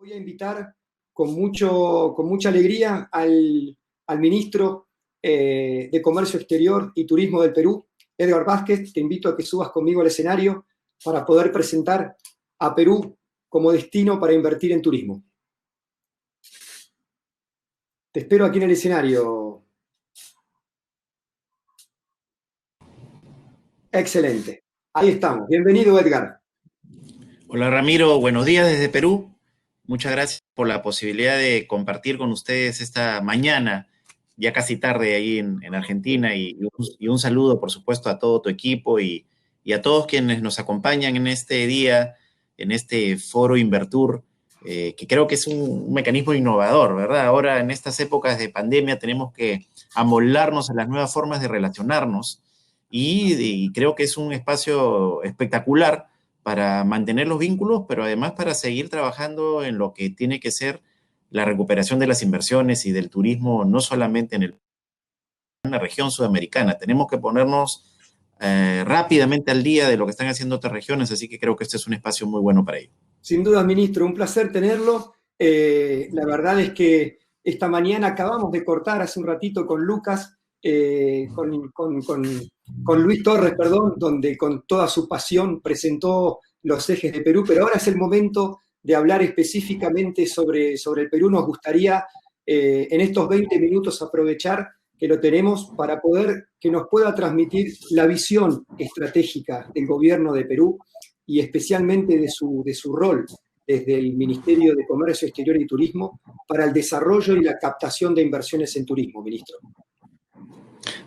Voy a invitar con mucha alegría al ministro de Comercio Exterior y Turismo del Perú, Edgar Vázquez. Te invito a que subas conmigo al escenario para poder presentar a Perú como destino para invertir en turismo. Te espero aquí en el escenario. Excelente. Ahí estamos. Bienvenido, Edgar. Hola Ramiro, buenos días desde Perú. Muchas gracias por la posibilidad de compartir con ustedes esta mañana, ya casi tarde ahí en Argentina, y un saludo, por supuesto, a todo tu equipo y a todos quienes nos acompañan en este día, en este foro Invertur, que creo que es un mecanismo innovador, ¿verdad? Ahora, en estas épocas de pandemia, tenemos que amoldarnos a las nuevas formas de relacionarnos y creo que es un espacio espectacular para mantener los vínculos, pero además para seguir trabajando en lo que tiene que ser la recuperación de las inversiones y del turismo, no solamente en la región sudamericana. Tenemos que ponernos rápidamente al día de lo que están haciendo otras regiones, así que creo que este es un espacio muy bueno para ello. Sin duda, ministro, un placer tenerlo. La verdad es que esta mañana acabamos de cortar hace un ratito con Lucas, con Luis Torres, perdón, donde con toda su pasión presentó los ejes de Perú, pero ahora es el momento de hablar específicamente sobre el Perú. Nos gustaría en estos 20 minutos aprovechar que lo tenemos para que nos pueda transmitir la visión estratégica del gobierno de Perú y especialmente de su rol desde el Ministerio de Comercio Exterior y Turismo para el desarrollo y la captación de inversiones en turismo, ministro.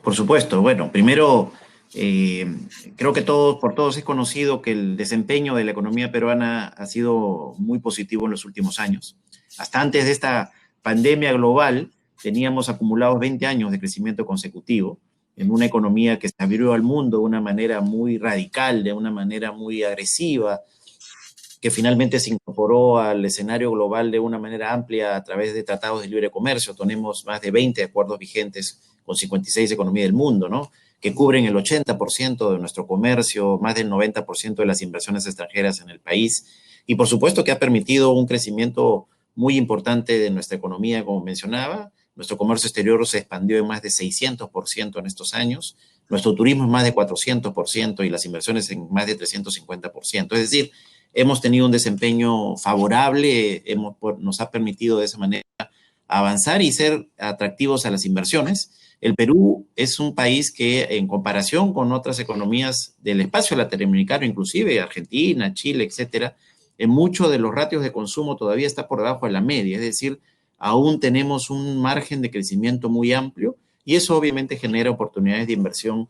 Por supuesto. Bueno, primero, creo que por todos es conocido que el desempeño de la economía peruana ha sido muy positivo en los últimos años. Hasta antes de esta pandemia global, teníamos acumulados 20 años de crecimiento consecutivo en una economía que se abrió al mundo de una manera muy radical, de una manera muy agresiva, que finalmente se incorporó al escenario global de una manera amplia a través de tratados de libre comercio. Tenemos más de 20 acuerdos vigentes con 56 economías del mundo, ¿no?, que cubren el 80% de nuestro comercio, más del 90% de las inversiones extranjeras en el país, y por supuesto que ha permitido un crecimiento muy importante de nuestra economía, como mencionaba. Nuestro comercio exterior se expandió en más de 600% en estos años, nuestro turismo en más de 400% y las inversiones en más de 350%. Es decir, hemos tenido un desempeño favorable, nos ha permitido de esa manera avanzar y ser atractivos a las inversiones. El Perú es un país que, en comparación con otras economías del espacio latinoamericano, inclusive Argentina, Chile, etcétera, en muchos de los ratios de consumo todavía está por debajo de la media, es decir, aún tenemos un margen de crecimiento muy amplio y eso obviamente genera oportunidades de inversión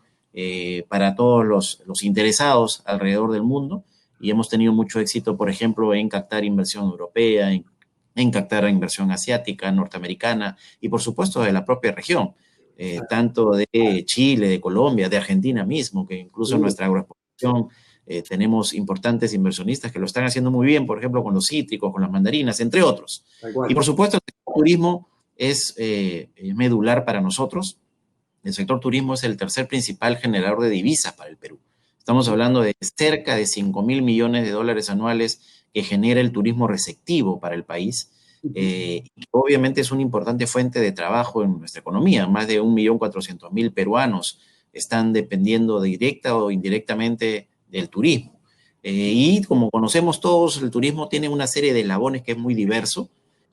para todos los interesados alrededor del mundo, y hemos tenido mucho éxito, por ejemplo, en captar inversión europea, en captar inversión asiática, norteamericana y por supuesto de la propia región, tanto de Chile, de Colombia, de Argentina mismo, que incluso en nuestra agroexportación tenemos importantes inversionistas que lo están haciendo muy bien, por ejemplo, con los cítricos, con las mandarinas, entre otros. Y por supuesto, el turismo es medular para nosotros. El sector turismo es el tercer principal generador de divisas para el Perú. Estamos hablando de cerca de 5.000 millones de dólares anuales que genera el turismo receptivo para el país. Obviamente es una importante fuente de trabajo en nuestra economía. Más de 1.400.000 peruanos están dependiendo directa o indirectamente del turismo. Y como conocemos todos, el turismo tiene una serie de eslabones que es muy diverso,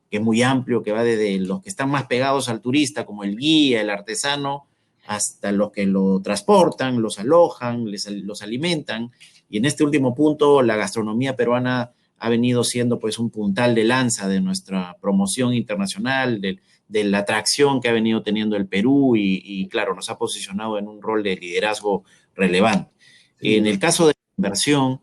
que es muy amplio, que va desde los que están más pegados al turista, como el guía, el artesano, hasta los que lo transportan, los alojan, los alimentan. Y en este último punto, la gastronomía peruana ha venido siendo pues un puntal de lanza de nuestra promoción internacional, de la atracción que ha venido teniendo el Perú y claro, nos ha posicionado en un rol de liderazgo relevante. En el caso de la inversión,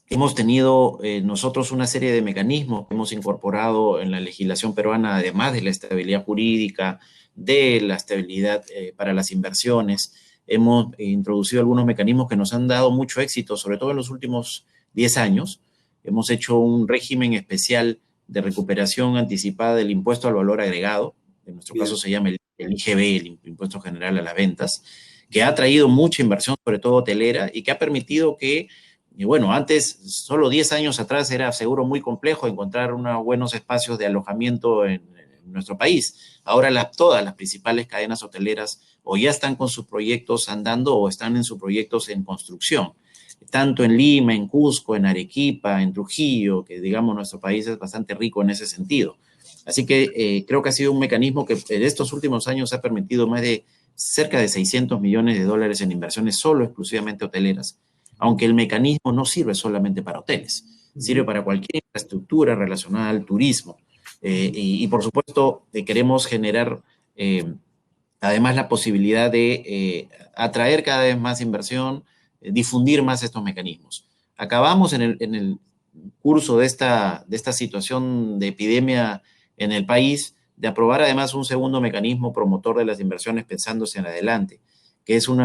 hemos tenido nosotros una serie de mecanismos que hemos incorporado en la legislación peruana, además de la estabilidad jurídica, de la estabilidad para las inversiones. Hemos introducido algunos mecanismos que nos han dado mucho éxito, sobre todo en los últimos 10 años. Hemos hecho un régimen especial de recuperación anticipada del impuesto al valor agregado, en nuestro caso se llama el IGB, el Impuesto General a las Ventas, que ha traído mucha inversión, sobre todo hotelera, y que ha permitido que Y bueno, antes, solo 10 años atrás, era seguro muy complejo encontrar unos buenos espacios de alojamiento en nuestro país. Ahora todas las principales cadenas hoteleras o ya están con sus proyectos andando o están en sus proyectos en construcción, tanto en Lima, en Cusco, en Arequipa, en Trujillo, que digamos nuestro país es bastante rico en ese sentido. Así que creo que ha sido un mecanismo que en estos últimos años ha permitido más de cerca de 600 millones de dólares en inversiones solo exclusivamente hoteleras, aunque el mecanismo no sirve solamente para hoteles, sirve para cualquier infraestructura relacionada al turismo. Y por supuesto, queremos generar además la posibilidad de atraer cada vez más inversión, difundir más estos mecanismos. Acabamos en el curso de esta situación de epidemia en el país de aprobar además un segundo mecanismo promotor de las inversiones pensándose en adelante, que es un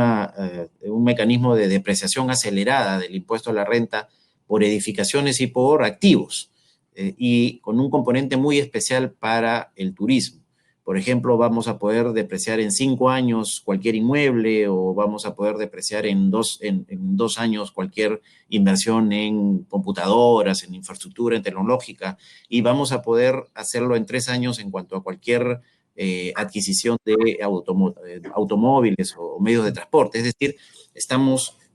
mecanismo de depreciación acelerada del impuesto a la renta por edificaciones y por activos, y con un componente muy especial para el turismo. Por ejemplo, vamos a poder depreciar en 5 años cualquier inmueble o vamos a poder depreciar en 2 años cualquier inversión en computadoras, en infraestructura tecnológica, y vamos a poder hacerlo en 3 años en cuanto a cualquier adquisición de automóviles o medios de transporte. Es decir,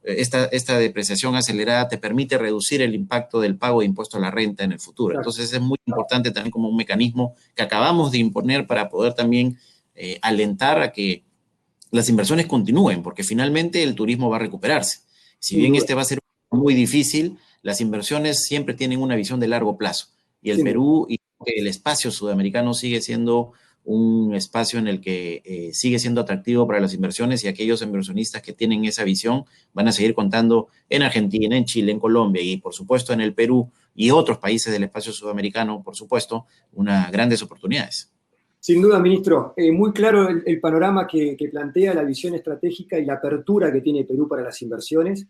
esta depreciación acelerada te permite reducir el impacto del pago de impuesto a la renta en el futuro. Entonces es muy importante también como un mecanismo que acabamos de imponer para poder también alentar a que las inversiones continúen, porque finalmente el turismo va a recuperarse. Si bien este va a ser muy difícil, las inversiones siempre tienen una visión de largo plazo. Y el Perú y el espacio sudamericano sigue siendo un espacio en el que sigue siendo atractivo para las inversiones, y aquellos inversionistas que tienen esa visión van a seguir contando en Argentina, en Chile, en Colombia y por supuesto en el Perú y otros países del espacio sudamericano, por supuesto, unas grandes oportunidades. Sin duda, ministro, muy claro el panorama que plantea, la visión estratégica y la apertura que tiene Perú para las inversiones.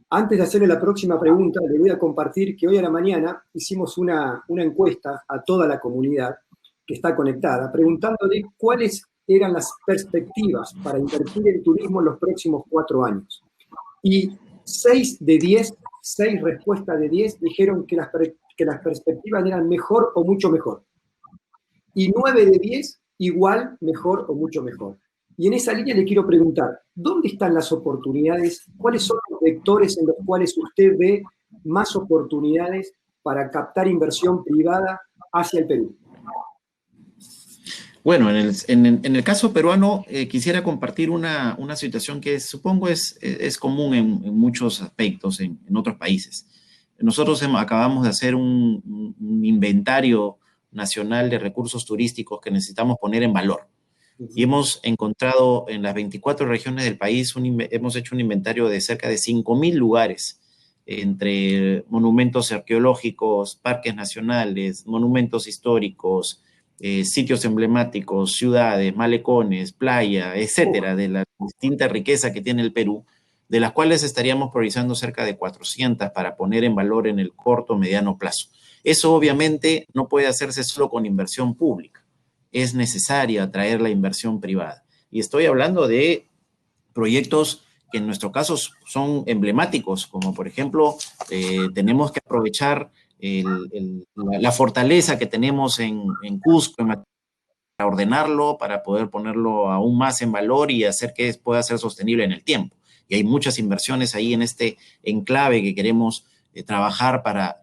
Antes de hacerle la próxima pregunta, le voy a compartir que hoy a la mañana hicimos una encuesta a toda la comunidad que está conectada, preguntándole cuáles eran las perspectivas para invertir en turismo en los próximos 4 años. Y 6 respuestas de 10 dijeron que las perspectivas eran mejor o mucho mejor. Y 9 de 10, igual, mejor o mucho mejor. Y en esa línea le quiero preguntar, ¿dónde están las oportunidades? ¿Cuáles son los vectores en los cuales usted ve más oportunidades para captar inversión privada hacia el Perú? Bueno, en el caso peruano, quisiera compartir una situación que supongo es común en muchos aspectos en otros países. Nosotros acabamos de hacer un inventario nacional de recursos turísticos que necesitamos poner en valor. Y hemos encontrado en las 24 regiones del país, hemos hecho un inventario de cerca de 5.000 lugares, entre monumentos arqueológicos, parques nacionales, monumentos históricos, sitios emblemáticos, ciudades, malecones, playa, etcétera, de la distinta riqueza que tiene el Perú, de las cuales estaríamos priorizando cerca de 400 para poner en valor en el corto o mediano plazo. Eso obviamente no puede hacerse solo con inversión pública. Es necesario atraer la inversión privada. Y estoy hablando de proyectos que en nuestro caso son emblemáticos, como por ejemplo, tenemos que aprovechar la fortaleza que tenemos en Cusco, para ordenarlo, para poder ponerlo aún más en valor y hacer que pueda ser sostenible en el tiempo. Y hay muchas inversiones ahí en este enclave que queremos trabajar para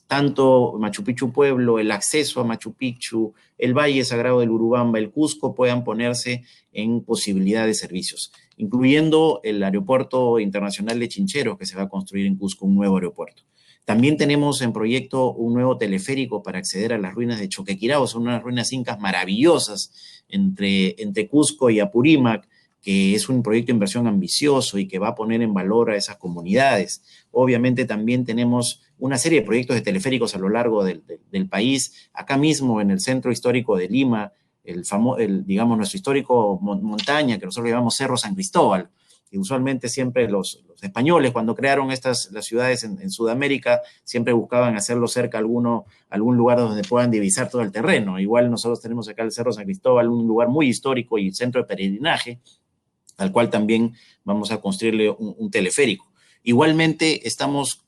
tanto Machu Picchu Pueblo, el acceso a Machu Picchu, el Valle Sagrado del Urubamba, el Cusco, puedan ponerse en posibilidad de servicios, incluyendo el aeropuerto internacional de Chinchero, que se va a construir en Cusco, un nuevo aeropuerto. También tenemos en proyecto un nuevo teleférico para acceder a las ruinas de Choquequirao. Son unas ruinas incas maravillosas entre Cusco y Apurímac, que es un proyecto de inversión ambicioso y que va a poner en valor a esas comunidades. Obviamente también tenemos una serie de proyectos de teleféricos a lo largo del país. Acá mismo en el centro histórico de Lima, digamos, nuestro histórico montaña, que nosotros llamamos Cerro San Cristóbal, que usualmente siempre los españoles, cuando crearon las ciudades en Sudamérica, siempre buscaban hacerlo cerca a algún lugar donde puedan divisar todo el terreno. Igual nosotros tenemos acá el Cerro San Cristóbal, un lugar muy histórico y centro de peregrinaje, al cual también vamos a construirle un teleférico. Igualmente, estamos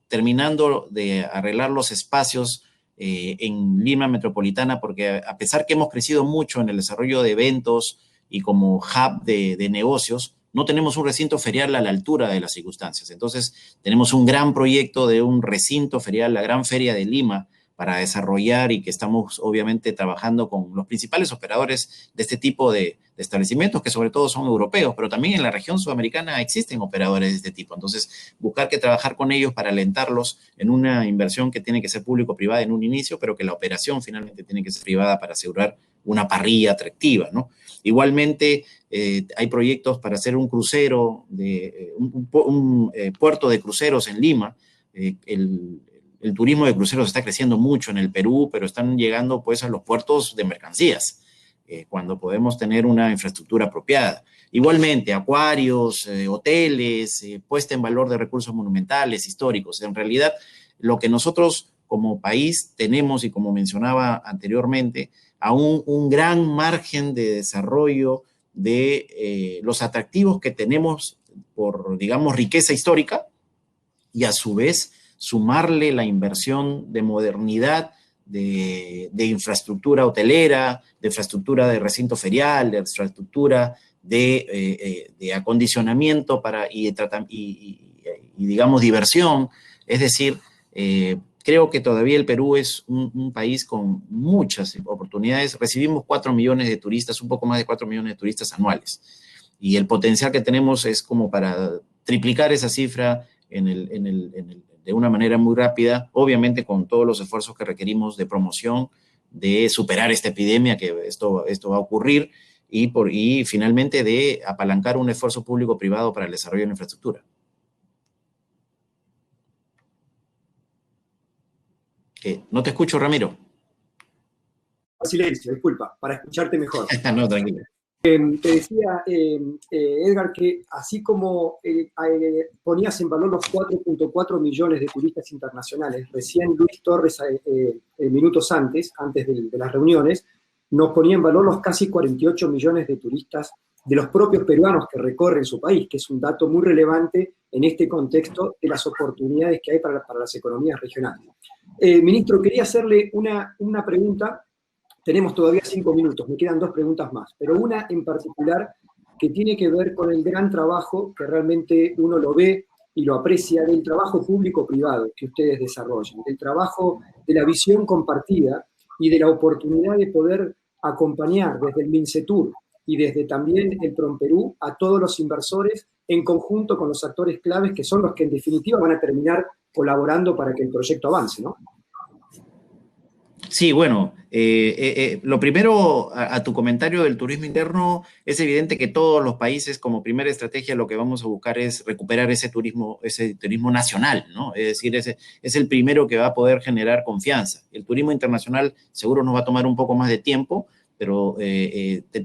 terminando de arreglar los espacios en Lima Metropolitana, porque a pesar que hemos crecido mucho en el desarrollo de eventos y como hub de negocios, no tenemos un recinto ferial a la altura de las circunstancias. Entonces, tenemos un gran proyecto de un recinto ferial, la Gran Feria de Lima, para desarrollar y que estamos obviamente trabajando con los principales operadores de este tipo de establecimientos, que sobre todo son europeos, pero también en la región sudamericana existen operadores de este tipo. Entonces, buscar que trabajar con ellos para alentarlos en una inversión que tiene que ser público-privada en un inicio, pero que la operación finalmente tiene que ser privada para asegurar una parrilla atractiva, ¿no? Igualmente, hay proyectos para hacer un crucero, un puerto de cruceros en Lima. El turismo de cruceros está creciendo mucho en el Perú, pero están llegando pues a los puertos de mercancías, cuando podemos tener una infraestructura apropiada. Igualmente, acuarios, hoteles, puesta en valor de recursos monumentales, históricos. En realidad, lo que nosotros como país tenemos, y como mencionaba anteriormente, aún un gran margen de desarrollo de los atractivos que tenemos por, digamos, riqueza histórica, y a su vez sumarle la inversión de modernidad, de infraestructura hotelera, de infraestructura de recinto ferial, de infraestructura de acondicionamiento y digamos, diversión. Es decir, creo que todavía el Perú es un país con muchas oportunidades. Recibimos 4 millones de turistas, un poco más de 4 millones de turistas anuales. Y el potencial que tenemos es como para triplicar esa cifra de una manera muy rápida, obviamente con todos los esfuerzos que requerimos de promoción, de superar esta epidemia, que esto va a ocurrir, y finalmente de apalancar un esfuerzo público-privado para el desarrollo de la infraestructura. No te escucho, Ramiro. Silencio, disculpa, para escucharte mejor. No, tranquilo. Te decía, Edgar, que así como ponías en valor los 4.4 millones de turistas internacionales, recién Luis Torres, minutos antes de las reuniones, nos ponía en valor los casi 48 millones de turistas de los propios peruanos que recorren su país, que es un dato muy relevante en este contexto de las oportunidades que hay para las economías regionales. Ministro, quería hacerle una pregunta. Tenemos todavía 5 minutos, me quedan 2 preguntas más, pero una en particular que tiene que ver con el gran trabajo que realmente uno lo ve y lo aprecia, del trabajo público-privado que ustedes desarrollan, del trabajo de la visión compartida y de la oportunidad de poder acompañar desde el MINCETUR y desde también el PROMPERÚ a todos los inversores en conjunto con los actores claves que son los que en definitiva van a terminar colaborando para que el proyecto avance, ¿no? Sí, bueno, lo primero a tu comentario del turismo interno, es evidente que todos los países como primera estrategia lo que vamos a buscar es recuperar ese turismo nacional, ¿no? Es decir, es el primero que va a poder generar confianza. El turismo internacional seguro nos va a tomar un poco más de tiempo, pero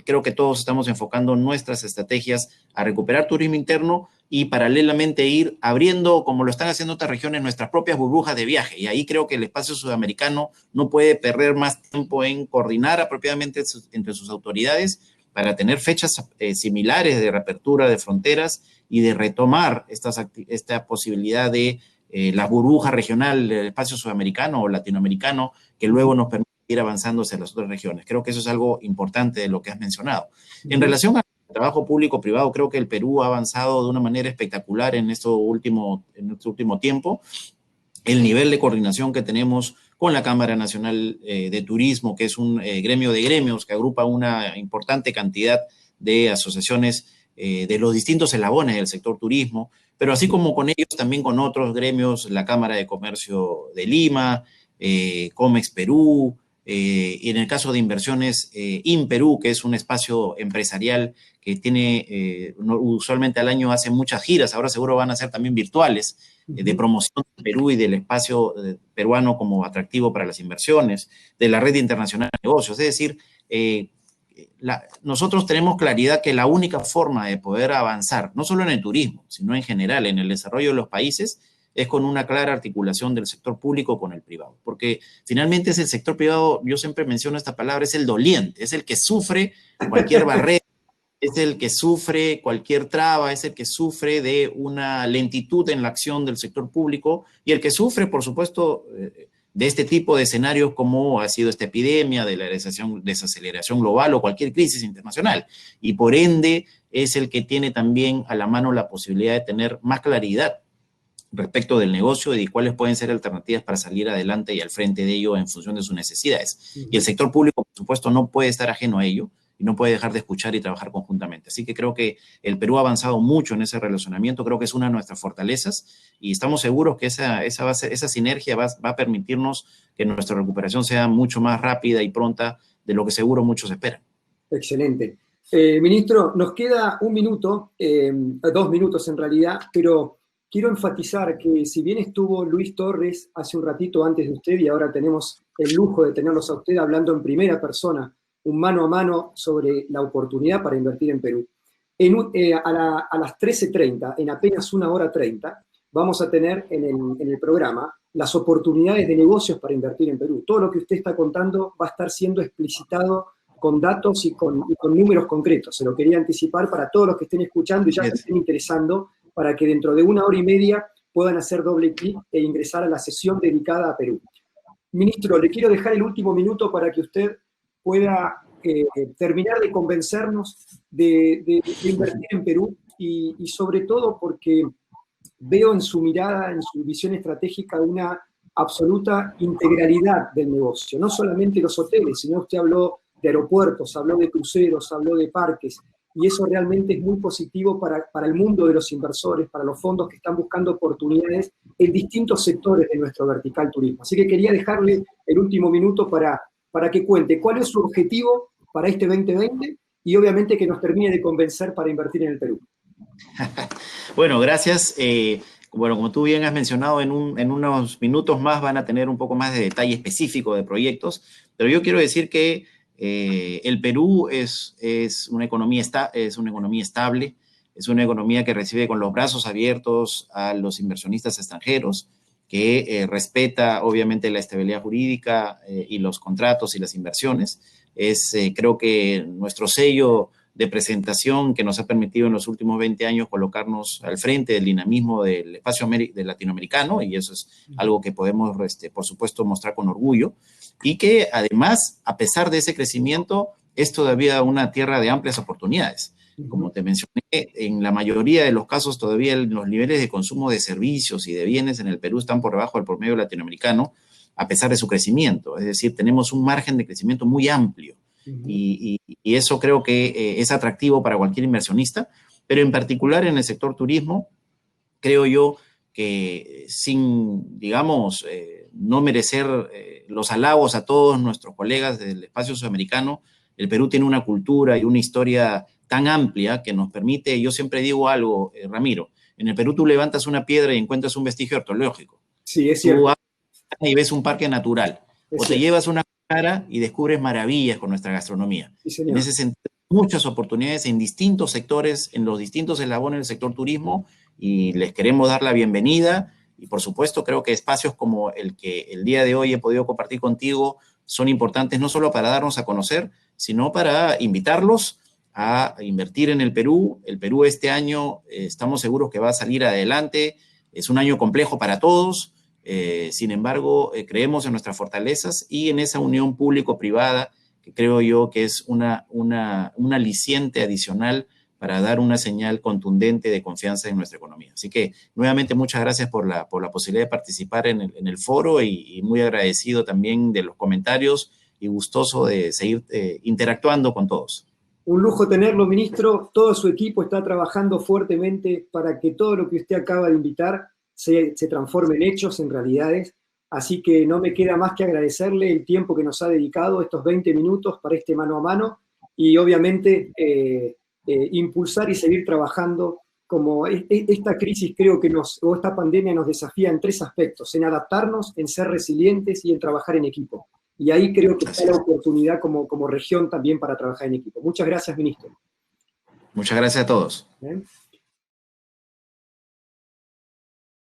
creo que todos estamos enfocando nuestras estrategias a recuperar turismo interno y paralelamente ir abriendo, como lo están haciendo otras regiones, nuestras propias burbujas de viaje. Y ahí creo que el espacio sudamericano no puede perder más tiempo en coordinar apropiadamente entre sus autoridades para tener fechas similares de reapertura de fronteras y de retomar esta posibilidad de la burbuja regional del espacio sudamericano o latinoamericano, que luego nos permite ir avanzando hacia las otras regiones. Creo que eso es algo importante de lo que has mencionado. En relación al trabajo público-privado, creo que el Perú ha avanzado de una manera espectacular en este último tiempo. El nivel de coordinación que tenemos con la Cámara Nacional de Turismo, que es un gremio de gremios que agrupa una importante cantidad de asociaciones de los distintos eslabones del sector turismo, pero así como con ellos, también con otros gremios, la Cámara de Comercio de Lima, Comex Perú, y en el caso de inversiones, InPerú, que es un espacio empresarial que tiene, usualmente al año hace muchas giras, ahora seguro van a ser también virtuales, de promoción de Perú y del espacio peruano como atractivo para las inversiones, de la Red Internacional de Negocios. Es decir, nosotros tenemos claridad que la única forma de poder avanzar, no solo en el turismo, sino en general en el desarrollo de los países, es con una clara articulación del sector público con el privado. Porque finalmente es el sector privado, yo siempre menciono esta palabra, es el doliente, es el que sufre cualquier barrera es el que sufre cualquier traba, es el que sufre de una lentitud en la acción del sector público y el que sufre, por supuesto, de este tipo de escenarios como ha sido esta epidemia, de la desaceleración global o cualquier crisis internacional. Y por ende es el que tiene también a la mano la posibilidad de tener más claridad respecto del negocio y de cuáles pueden ser alternativas para salir adelante y al frente de ello en función de sus necesidades. Y el sector público, por supuesto, no puede estar ajeno a ello y no puede dejar de escuchar y trabajar conjuntamente. Así que creo que el Perú ha avanzado mucho en ese relacionamiento, creo que es una de nuestras fortalezas y estamos seguros que esa sinergia va a permitirnos que nuestra recuperación sea mucho más rápida y pronta de lo que seguro muchos esperan. Excelente. Ministro, nos queda un minuto, 2 minutos en realidad, pero quiero enfatizar que si bien estuvo Luis Torres hace un ratito antes de usted y ahora tenemos el lujo de tenerlos a usted hablando en primera persona, un mano a mano sobre la oportunidad para invertir en Perú. A las 13:30, en apenas 1:30, vamos a tener en el programa las oportunidades de negocios para invertir en Perú. Todo lo que usted está contando va a estar siendo explicitado con datos y con números concretos. Se lo quería anticipar para todos los que estén escuchando y ya se estén interesando, para que dentro de 1 hora y media puedan hacer doble clic e ingresar a la sesión dedicada a Perú. Ministro, le quiero dejar el último minuto para que usted pueda terminar de convencernos de invertir en Perú y sobre todo porque veo en su mirada, en su visión estratégica, una absoluta integralidad del negocio. No solamente los hoteles, sino usted habló de aeropuertos, habló de cruceros, habló de parques, y eso realmente es muy positivo para el mundo de los inversores, para los fondos que están buscando oportunidades en distintos sectores de nuestro vertical turismo. Así que quería dejarle el último minuto para que cuente cuál es su objetivo para este 2020 y obviamente que nos termine de convencer para invertir en el Perú. Bueno, gracias. Bueno, como tú bien has mencionado, en unos minutos más van a tener un poco más de detalle específico de proyectos, pero yo quiero decir que el Perú es una economía estable, es una economía que recibe con los brazos abiertos a los inversionistas extranjeros, que respeta obviamente la estabilidad jurídica y los contratos y las inversiones. Creo que nuestro sello de presentación que nos ha permitido en los últimos 20 años colocarnos al frente del dinamismo del espacio latinoamericano, y eso es algo que podemos, por supuesto, mostrar con orgullo, y que además, a pesar de ese crecimiento, es todavía una tierra de amplias oportunidades. Como te mencioné, en la mayoría de los casos todavía los niveles de consumo de servicios y de bienes en el Perú están por debajo del promedio latinoamericano, a pesar de su crecimiento. Es decir, tenemos un margen de crecimiento muy amplio. Y eso creo que es atractivo para cualquier inversionista, pero en particular en el sector turismo, creo yo que sin, digamos, no merecer los halagos a todos nuestros colegas del espacio sudamericano, el Perú tiene una cultura y una historia tan amplia que nos permite, yo siempre digo algo, Ramiro, en el Perú tú levantas una piedra y encuentras un vestigio arqueológico. Sí, es cierto. Tú y ves un parque natural, o te llevas una cara y descubres maravillas con nuestra gastronomía. Sí, en ese sentido, muchas oportunidades en distintos sectores, en los distintos eslabones del sector turismo, y les queremos dar la bienvenida. Y por supuesto, creo que espacios como el que el día de hoy he podido compartir contigo son importantes no solo para darnos a conocer, sino para invitarlos a invertir en el Perú. El Perú este año estamos seguros que va a salir adelante. Es un año complejo para todos. Sin embargo, creemos en nuestras fortalezas y en esa unión público-privada que creo yo que es un aliciente adicional para dar una señal contundente de confianza en nuestra economía. Así que, nuevamente, muchas gracias por la posibilidad de participar en el foro y muy agradecido también de los comentarios y gustoso de seguir interactuando con todos. Un lujo tenerlo, ministro. Todo su equipo está trabajando fuertemente para que todo lo que usted acaba de invitar se transforme en hechos, en realidades. Así que no me queda más que agradecerle el tiempo que nos ha dedicado, estos 20 minutos para este mano a mano, y obviamente impulsar y seguir trabajando. Como esta crisis creo que o esta pandemia nos desafía en 3 aspectos: en adaptarnos, en ser resilientes y en trabajar en equipo. Y ahí creo que está la oportunidad como región también para trabajar en equipo. Muchas gracias, ministro. Muchas gracias a todos. ¿Bien?